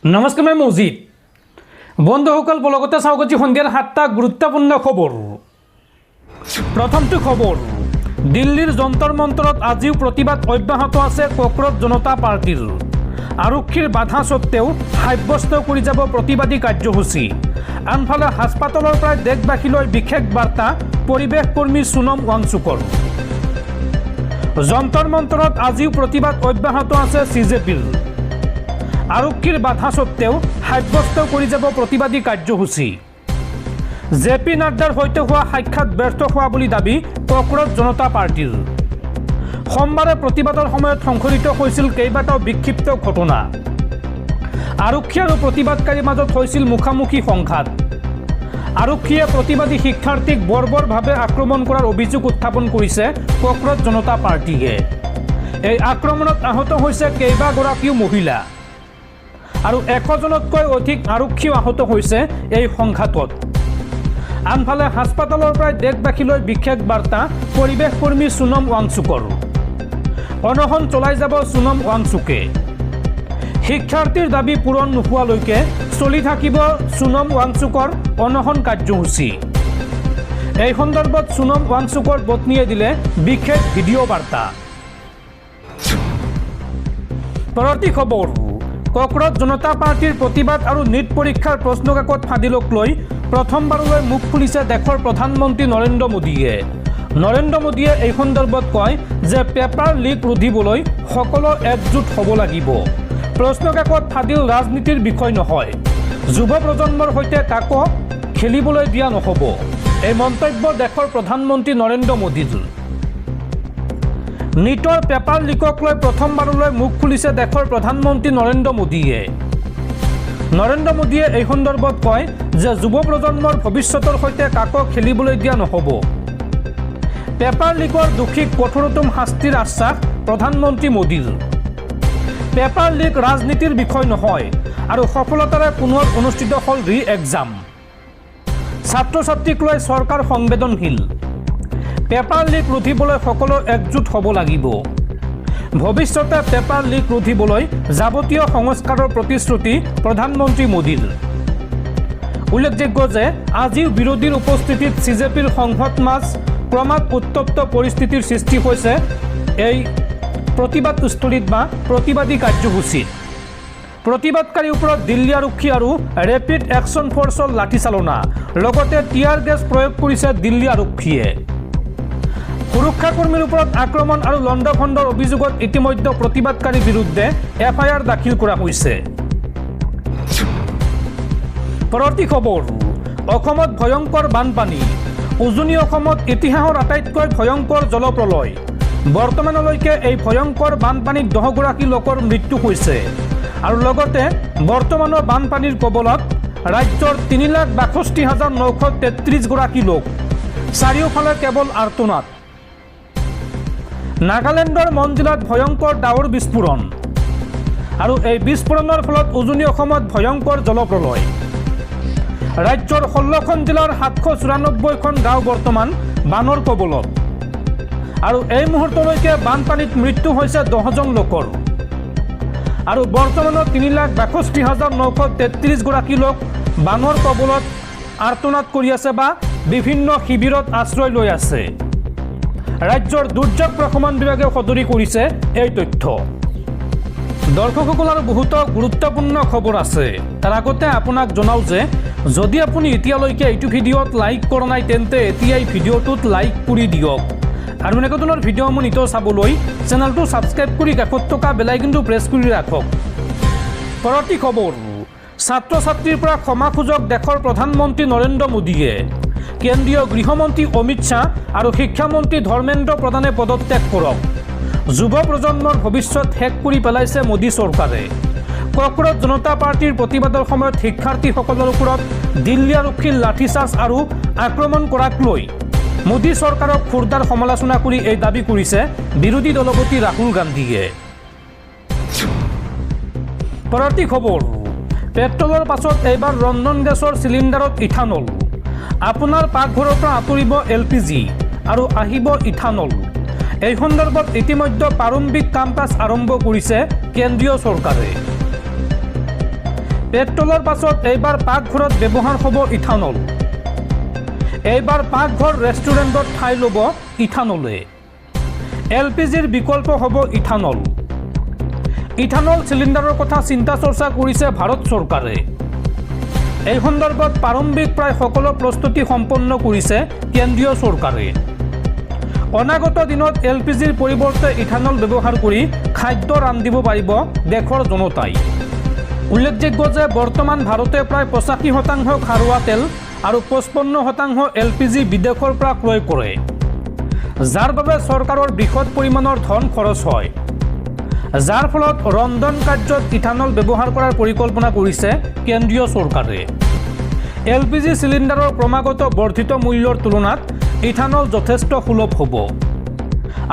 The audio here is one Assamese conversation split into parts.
নমস্কাৰ মই মজিদ বন্ধুসকল বলগতে চাওক আজি সন্ধিয়াৰ 7টা গুৰুত্বপূৰ্ণ খবৰ। প্ৰথমটো খবৰ, দিল্লীৰ যন্তৰ মন্তৰত আজিও প্ৰতিবাদ অব্যাহত আছে ককৰোচ জনতা পাৰ্টিৰ। আৰক্ষীৰ বাধা সত্ত্বেও সাব্যস্ত কৰি যাব প্ৰতিবাদী কাৰ্যসূচী। আনফালে হাস্পাতালৰ পৰা দেশবাসীলৈ বিশেষ বাৰ্তা পৰিৱেশ কৰ্মী সোনম ৱাংচুকৰ। যন্তৰ মন্তৰত আজিও প্ৰতিবাদ অব্যাহত আছে CJPৰ। আৰক্ষীৰ বাধা সত্ত্বেও সাব্যস্ত কৰি যাব প্ৰতিবাদী কাৰ্যসূচী। JP নাড্ডাৰ সৈতে হোৱা সাক্ষাৎ ব্যৰ্থ হোৱা বুলি দাবী ককৰোচ জনতা পাৰ্টিৰ। সোমবাৰে প্ৰতিবাদৰ সময়ত সংঘটিত হৈছিল কেইবাটাও বিক্ষিপ্ত ঘটনা। আৰক্ষী আৰু প্ৰতিবাদকাৰীৰ মাজত হৈছিল মুখামুখি সংঘাত। আৰক্ষীয়ে প্ৰতিবাদী শিক্ষাৰ্থীক বৰ্বৰভাৱে আক্ৰমণ কৰাৰ অভিযোগ উত্থাপন কৰিছে ককৰোচ জনতা পাৰ্টিয়ে। এই আক্ৰমণত আহত হৈছে কেইবাগৰাকীও মহিলা আৰু 100জনতকৈ অধিক আৰক্ষীও আহত হৈছে এই সংঘাতত। আনফালে হাস্পাতালৰ পৰা দেশবাসীলৈ বিশেষ বাৰ্তা পৰিৱেশ কৰ্মী সোনম ৱাংচুকৰ। অনশন চলাই যাব সোনম ৱাংচুকে। শিক্ষাৰ্থীৰ দাবী পূৰণ নোহোৱালৈকে চলি থাকিব সোনম ৱাংচুকৰ অনশন কাৰ্যসূচী। এই সন্দৰ্ভত সোনম ৱাংচুকৰ পত্নীয়ে দিলে বিশেষ ভিডিঅ' বাৰ্তা। পৰৱৰ্তী খবৰ, ককৰোচ জনতা পাৰ্টিৰ প্ৰতিবাদ আৰু নীট পৰীক্ষাৰ প্ৰশ্নকাকত ফাদিলক লৈ প্ৰথমবাৰলৈ মুখ খুলিছে দেশৰ প্ৰধানমন্ত্ৰী নৰেন্দ্ৰ মোদীয়ে। নৰেন্দ্ৰ মোদীয়ে এই সন্দৰ্ভত কয় যে পেপাৰ লিক ৰোধিবলৈ সকলো একজোট হ'ব লাগিব। প্ৰশ্নকাকত ফাদিল ৰাজনীতিৰ বিষয় নহয়, যুৱ প্ৰজন্মৰ সৈতে কাকো খেলিবলৈ দিয়া নহ'ব। এই মন্তব্য দেশৰ প্ৰধানমন্ত্ৰী নৰেন্দ্ৰ মোদীৰ। নীটৰ পেপাৰ লিকক লৈ প্ৰথমবাৰলৈ মুখ খুলিছে দেশৰ প্ৰধানমন্ত্ৰী নৰেন্দ্ৰ মোদীয়ে। নৰেন্দ্ৰ মোদীয়ে এই সন্দৰ্ভত কয় যে যুৱ প্ৰজন্মৰ ভৱিষ্যতৰ সৈতে কাকো খেলিবলৈ দিয়া নহ'ব। পেপাৰ লিকৰ দোষীক কঠোৰতম শাস্তিৰ আশ্বাস প্ৰধানমন্ত্ৰী মোদীৰ। পেপাৰ লিক ৰাজনীতিৰ বিষয় নহয় আৰু সফলতাৰে পুনৰ অনুষ্ঠিত হ'ল ৰি-এক্সাম। ছাত্ৰ ছাত্ৰীক লৈ চৰকাৰ সংবেদনশীল। পেপাৰ লিক ৰোধিবলৈ সকলো একজোট হ'ব লাগিব। ভৱিষ্যতে পেপাৰ লিক ৰোধিবলৈ যাৱতীয় সংস্কাৰৰ প্ৰতিশ্ৰুতি প্ৰধানমন্ত্ৰী মোদীৰ। উল্লেখযোগ্য যে আজিও বিৰোধীৰ উপস্থিতিত CJPৰ সংসদ মাজ ক্ৰমাৎ উত্তপ্ত পৰিস্থিতিৰ সৃষ্টি হৈছে এই প্ৰতিবাদস্থলীত বা প্ৰতিবাদী কাৰ্যসূচীত। প্ৰতিবাদকাৰীৰ ওপৰত দিল্লী আৰক্ষী আৰু ৰেপিড একশ্যন ফ'ৰ্চৰ লাঠিচালনা লগতে টিয়াৰ গেছ প্ৰয়োগ কৰিছে দিল্লী আৰক্ষীয়ে। সুৰক্ষাকৰ্মীৰ ওপৰত আক্ৰমণ আৰু লণ্ডভণ্ডৰ অভিযোগত ইতিমধ্যে প্ৰতিবাদকাৰীৰ বিৰুদ্ধে FIR দাখিল কৰা হৈছে। পৰৱৰ্তী খবৰ, অসমত ভয়ংকৰ বানপানী। উজনি অসমত ইতিহাসৰ আটাইতকৈ ভয়ংকৰ জলপ্ৰলয়। বৰ্তমানলৈকে এই ভয়ংকৰ বানপানীত 10গৰাকী লোকৰ মৃত্যু হৈছে আৰু লগতে বৰ্তমানৰ বানপানীৰ কবলত ৰাজ্যৰ 3,62,933গৰাকী লোক। চাৰিওফালে কেৱল আৰ্তনাদ। নাগালেণ্ডৰ মনজিলাত ভয়ংকৰ ডাৱৰ বিস্ফোৰণ আৰু এই বিস্ফোৰণৰ ফলত উজনি অসমত ভয়ংকৰ জলপ্ৰলয়। ৰাজ্যৰ 16খন জিলাৰ 794খন গাঁও বৰ্তমান বানৰ কবলত আৰু এই মুহূৰ্তলৈকে বানপানীত মৃত্যু হৈছে 10জন লোকৰ আৰু বৰ্তমানত 3,62,933গৰাকী লোক বানৰ কবলত আৰ্তনাদ কৰি আছে বা বিভিন্ন শিবিৰত আশ্ৰয় লৈ আছে। ৰাজ্যৰ দুৰ্যোগ প্ৰশমন বিভাগে সদৰি কৰিছে এই তথ্য। দৰ্শকসকলৰ বহুতো গুৰুত্বপূৰ্ণ খবৰ আছে। তাৰ আগতে আপোনাক জনাওঁ যে যদি আপুনি এতিয়ালৈকে এইটো ভিডিঅ'ত লাইক কৰা নাই তেন্তে এতিয়াই ভিডিঅ'টোত লাইক কৰি দিয়ক আৰু এনেকুৱা ধৰণৰ ভিডিঅ'সমূহ নিতৌ চাবলৈ চেনেলটো ছাবস্ক্ৰাইব কৰি কাষত থকা বেল আইকনটো প্ৰেছ কৰি ৰাখক। পৰৱৰ্তী খবৰ, ছাত্ৰ ছাত্ৰীৰ পৰা ক্ষমা খোজক দেশৰ প্ৰধানমন্ত্ৰী নৰেন্দ্ৰ মোদীয়ে। কেন্দ্ৰীয় গৃহমন্ত্ৰী অমিত শ্বাহ আৰু শিক্ষামন্ত্ৰী ধৰ্মেন্দ্ৰ প্ৰধানে পদত্যাগ কৰক। যুৱ প্ৰজন্মৰ ভৱিষ্যত শেষ কৰি পেলাইছে মোদী চৰকাৰে। ককৰোচ জনতা পাৰ্টিৰ প্ৰতিবাদৰ সময়ত শিক্ষাৰ্থীসকলৰ ওপৰত দিল্লী আৰক্ষীৰ লাঠিচাৰ্জ আৰু আক্ৰমণ কৰাক লৈ মোদী চৰকাৰক খোৰদাৰ সমালোচনা কৰি এই দাবী কৰিছে বিৰোধী দলপতি ৰাহুল গান্ধীয়ে। পৰৱৰ্তী খবৰ, পেট্ৰলৰ পাছত এইবাৰ ৰন্ধন গেছৰ চিলিণ্ডাৰত ইথানল। আপোনাৰ পাকঘৰৰ পৰা আঁতৰিব LPG আৰু আহিব ইথানল। এই সন্দৰ্ভত ইতিমধ্যে প্ৰাৰম্ভিক কাম কাজ আৰম্ভ কৰিছে কেন্দ্ৰীয় চৰকাৰে। পেট্ৰলৰ পাছত এইবাৰ পাকঘৰত ব্যৱহাৰ হ'ব ইথানল। এইবাৰ পাকঘৰ ৰেষ্টুৰেণ্টত ঠাই ল'ব ইথানলে। LPGৰ বিকল্প হ'ব ইথানল। ইথানল চিলিণ্ডাৰৰ কথা চিন্তা চৰ্চা কৰিছে ভাৰত চৰকাৰে। এই সন্দৰ্ভত প্ৰাৰম্ভিক প্ৰায় সকলো প্ৰস্তুতি সম্পন্ন কৰিছে কেন্দ্ৰীয় চৰকাৰে। অনাগত দিনত LPGৰ পৰিৱৰ্তে ইথানল ব্যৱহাৰ কৰি খাদ্য ৰান্ধিব পাৰিব দেশৰ জনতাই। উল্লেখযোগ্য যে বৰ্তমান ভাৰতে প্ৰায় 85% খাৰুৱা তেল আৰু 55% LPG বিদেশৰ পৰা ক্ৰয় কৰে, যাৰ বাবে চৰকাৰৰ বৃহৎ পৰিমাণৰ ধন খৰচ হয়, যাৰ ফলত ৰন্ধন কাৰ্যত ইথানল ব্যৱহাৰ কৰাৰ পৰিকল্পনা কৰিছে কেন্দ্ৰীয় চৰকাৰে। LPG চিলিণ্ডাৰৰ ক্ৰমাগত বৰ্ধিত মূল্যৰ তুলনাত ইথানল যথেষ্ট সুলভ হ'ব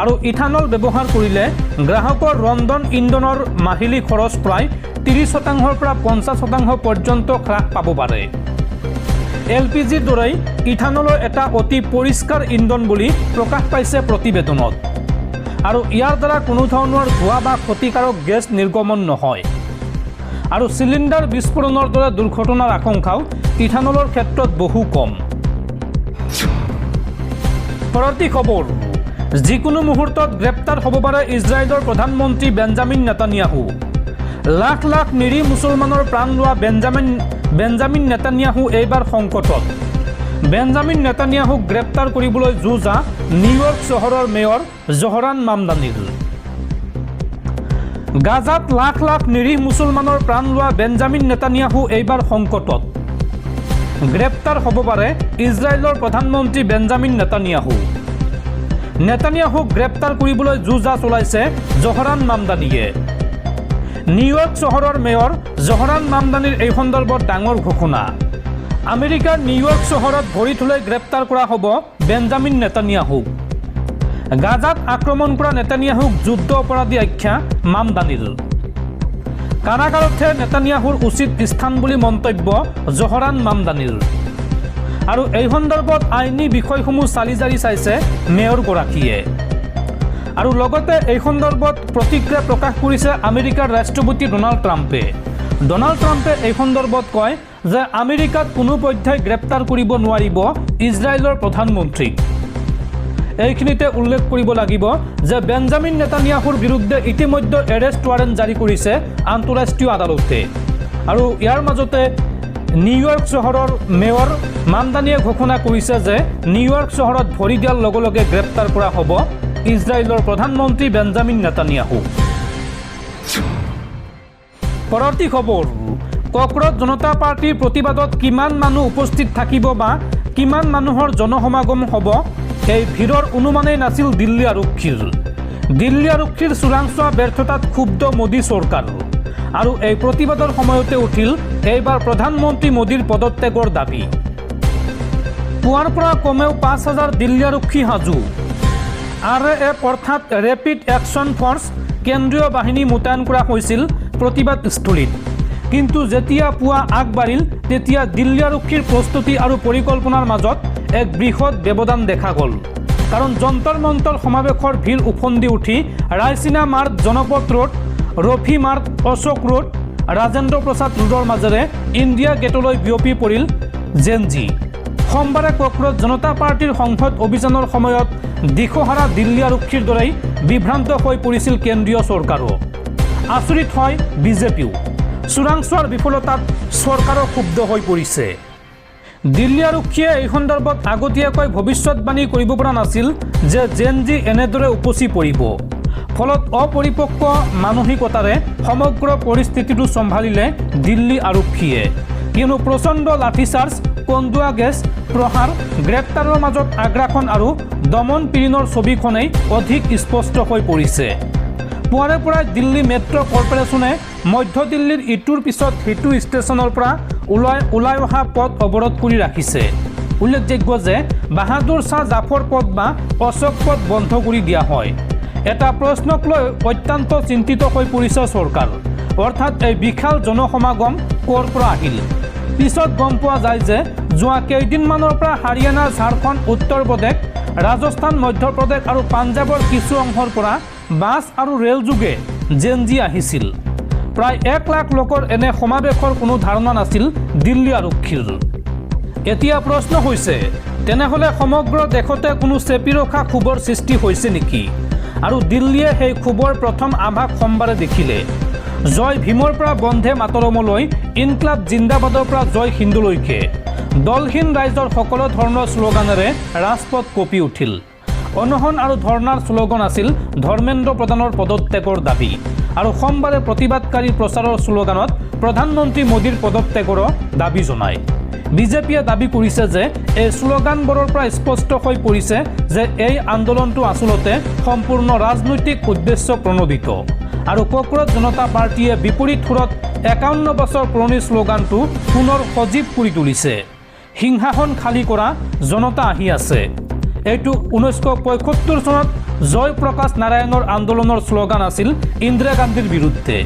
আৰু ইথানল ব্যৱহাৰ কৰিলে গ্ৰাহকৰ ৰন্ধন ইন্ধনৰ মাহিলী খৰচ প্ৰায় 30% পৰা 50% পৰ্যন্ত হ্ৰাস পাব পাৰে। LPGৰ দৰেই ইথানলৰ এটা অতি পৰিষ্কাৰ ইন্ধন বুলি প্ৰকাশ পাইছে প্ৰতিবেদনত, আৰু ইয়াৰ দ্বাৰা কোনো ধৰণৰ ধোঁৱা বা ক্ষতিকাৰক গেছ নিৰ্গমন নহয়, আৰু চিলিণ্ডাৰ বিস্ফোৰণৰ দৰে দুৰ্ঘটনাৰ আশংকাও ইথানলৰ ক্ষেত্ৰত বহু কম। পৰৱৰ্তী খবৰ, যিকোনো মুহূৰ্তত গ্ৰেপ্তাৰ হ'ব পাৰে ইজৰাইলৰ প্ৰধানমন্ত্ৰী বেঞ্জামিন নেতানিয়াহু। লাখ লাখ নিৰীহ মুছলমানৰ প্ৰাণ লোৱা বেঞ্জামিন নেতানিয়াহু এইবাৰ সংকটত। বেঞ্জামিন নেতানিয়াহুক গ্ৰেপ্তাৰ কৰিবলৈ যুঁজা নিউয়ৰ্ক চহৰৰ মেয়ৰ জহৰান মামদানিৰ। গাজাত লাখ লাখ নিৰীহ মুছলমানৰ প্ৰাণ লোৱা বেঞ্জামিন নেতানিয়াহু এইবাৰ সংকটত। গ্ৰেপ্তাৰ হ'ব পাৰে ইজৰাইলৰ প্ৰধানমন্ত্ৰী বেঞ্জামিন নেতানিয়াহু। নেতানিয়াহুক গ্ৰেপ্তাৰ কৰিবলৈ যুঁজা চলাইছে জহৰান মামদানিয়ে। নিউয়ৰ্ক চহৰৰ মেয়ৰ জহৰান মামদানিৰ এই সন্দৰ্ভত ডাঙৰ ঘোষণা। আমেৰিকাৰ নিউয়ৰ্ক চহৰত ভৰি থ'লে গ্ৰেপ্তাৰ কৰা হ'ব বেঞ্জামিন নেতানিয়াহুক। গাজাত আক্ৰমণ কৰা নেতানিয়াহুক যুদ্ধ অপৰাধী আখ্যা মামদানিৰ। কাৰাগাৰতহে নেতানিয়াহুৰ উচিত স্থান বুলি মন্তব্য জহৰান মামদানিৰ। আৰু এই সন্দৰ্ভত আইনী বিষয়সমূহ চালি জাৰি চাইছে মেয়ৰগৰাকীয়ে। আৰু লগতে এই সন্দৰ্ভত প্ৰতিক্ৰিয়া প্ৰকাশ কৰিছে আমেৰিকাৰ ৰাষ্ট্ৰপতি ডোনাল্ড ট্ৰাম্পে। ডোনাল্ড ট্ৰাম্পে এই সন্দৰ্ভত কয় যে আমেৰিকাত কোনো পৰ্যায় গ্ৰেপ্তাৰ কৰিব নোৱাৰিব ইজৰাইলৰ প্ৰধানমন্ত্ৰীক। এইখিনিতে উল্লেখ কৰিব লাগিব যে বেঞ্জামিন নেতানিয়াহুৰ বিৰুদ্ধে ইতিমধ্যে এৰেষ্ট ৱাৰেণ্ট জাৰি কৰিছে আন্তঃৰাষ্ট্ৰীয় আদালতে। আৰু ইয়াৰ মাজতে নিউয়ৰ্ক চহৰৰ মেয়ৰ মামদানিয়ে ঘোষণা কৰিছে যে নিউয়ৰ্ক চহৰত ভৰি দিয়াৰ লগে লগে গ্ৰেপ্তাৰ কৰা হ'ব ইজৰাইলৰ প্ৰধানমন্ত্ৰী বেঞ্জামিন নেতানিয়াহু। পৰৱৰ্তী খবৰ, কক্ৰজ জনতা পাৰ্টীৰ প্ৰতিবাদত কিমান মানুহ উপস্থিত থাকিব বা কিমান মানুহৰ জনসমাগম হ'ব, এই ভিৰৰ অনুমানেই নাছিল দিল্লী আৰক্ষীৰ। দিল্লী আৰক্ষীৰ চোৰাংচোৱা ব্যৰ্থতাত ক্ষুব্ধ মোদী চৰকাৰ। আৰু এই প্ৰতিবাদৰ সময়তে উঠিল এইবাৰ প্ৰধানমন্ত্ৰী মোদীৰ পদত্যাগৰ দাবী। পুৱাৰ পৰা কমেও 5,000 দিল্লী আৰক্ষী সাজু। RAF অৰ্থাৎ ৰেপিড একশ্যন ফ'ৰ্চ কেন্দ্ৰীয় বাহিনী মোতায়েন কৰা হৈছিল প্ৰতিবাদস্থলীত। কিন্তু যেতিয়া পুৱা আগবাঢ়িল তেতিয়া দিল্লী আৰক্ষীৰ প্ৰস্তুতি আৰু পৰিকল্পনাৰ মাজত এক বৃহৎ ব্যৱধান দেখা গ'ল। কাৰণ যন্তৰ মন্তৰ সমাৱেশৰ ভিৰ উফন্দি উঠি ৰায়চিনা মাৰ্গ, জনপথ ৰোড, ৰফি মাৰ্গ, অশোক ৰোড, ৰাজেন্দ্ৰ প্ৰসাদ ৰোডৰ মাজেৰে ইণ্ডিয়া গেটলৈ বিয়পি পৰিল জেনজি। সোমবাৰে কক্ৰজ জনতা পাৰ্টীৰ সংসদ অভিযানৰ সময়ত দিশহাৰা দিল্লী আৰক্ষীৰ দৰেই বিভ্ৰান্ত হৈ পৰিছিল কেন্দ্ৰীয় চৰকাৰো। আচৰিত হয় বিজেপিও। চোৰাংচোৱাৰ বিফলতাত চৰকাৰো ক্ষুব্ধ হৈ পৰিছে। দিল্লী আৰক্ষীয়ে এই সন্দৰ্ভত আগতীয়াকৈ ভৱিষ্যতবাণী কৰিব পৰা নাছিল যে জেনজি এনেদৰে উপচি পৰিব। ফলত অপৰিপক্ক মানসিকতাৰে সমগ্ৰ পৰিস্থিতিটো চম্ভালিলে দিল্লী আৰক্ষীয়ে। কিয়নো প্ৰচণ্ড লাঠিচাৰ্জ, কন্দুৱা গেছ প্ৰহাৰ, গ্ৰেপ্তাৰৰ মাজত আগ্ৰাসন আৰু দমন পীড়নৰ ছবিখনেই অধিক স্পষ্ট হৈ পৰিছে। পুৱাৰে পৰাই দিল্লী মেট্ৰ' কৰ্পোৰেশ্যনে মধ্য দিল্লীৰ ইটোৰ পিছত সিটো ষ্টেচনৰ পৰা ওলাই অহা পথ অৱৰোধ কৰি ৰাখিছে। উল্লেখযোগ্য যে বাহাদুৰ শ্বাহ জাফৰ পথ বা অশোক পথ বন্ধ কৰি দিয়া হয়। এটা প্ৰশ্নক লৈ অত্যন্ত চিন্তিত হৈ পৰিছে চৰকাৰ। অৰ্থাৎ এই বিশাল জনসমাগম ক'ৰ পৰা আহিল। পিছত গম পোৱা যায় যে যোৱা কেইদিনমানৰ পৰা হাৰিয়ানা, ঝাৰখণ্ড, উত্তৰ প্ৰদেশ, ৰাজস্থান, মধ্যপ্ৰদেশ আৰু পাঞ্জাৱৰ কিছু অংশৰ পৰা বাছ আৰু ৰেল যোগে জেনজি আহিছিল। প্ৰায় 1 লাখ লোকৰ এনে সমাৱেশৰ কোনো ধাৰণা নাছিল দিল্লী আৰক্ষীৰ। এতিয়া প্ৰশ্ন হৈছে, তেনেহ'লে সমগ্ৰ দেশতে কোনো চেপি ৰখা ক্ষোভৰ সৃষ্টি হৈছে নেকি? আৰু দিল্লীয়ে সেই ক্ষোভৰ প্ৰথম আভাস সোমবাৰে দেখিলে। জয় ভীমৰ পৰা বন্ধে মাতৰমলৈ, ইনকলাব জিন্দাবাদৰ পৰা জয় হিন্দুলৈকে দলহীন ৰাইজৰ সকলো ধৰণৰ শ্লোগানেৰে ৰাজপথ কঁপি উঠিল। অনশন আৰু ধৰ্ণাৰ শ্লোগান আছিল ধৰ্মেন্দ্ৰ প্ৰধানৰ পদত্যাগৰ দাবী, আৰু সোমবাৰে প্ৰতিবাদকাৰীৰ প্ৰচাৰৰ শ্লোগানত প্ৰধানমন্ত্ৰী মোদীৰ পদত্যাগৰো দাবী জনায়। বিজেপিয়ে দাবী কৰিছে যে এই শ্লোগানবোৰৰ পৰা স্পষ্ট হৈ পৰিছে যে এই আন্দোলনটো আচলতে সম্পূৰ্ণ ৰাজনৈতিক উদ্দেশ্য প্ৰণোদিত। আৰু কক্ৰজ জনতা পাৰ্টীয়ে বিপৰীত সুৰত 51 বছৰ পুৰণি শ্লোগানটো পুনৰ সজীৱ কৰি তুলিছে। সিংহাসন খালী কৰা জনতা আহি আছে। এইটো 1975 চনত জয় প্ৰকাশ নাৰায়ণৰ আন্দোলনৰ শ্লোগান আছিল ইন্দিৰা গান্ধীৰ বিৰুদ্ধে।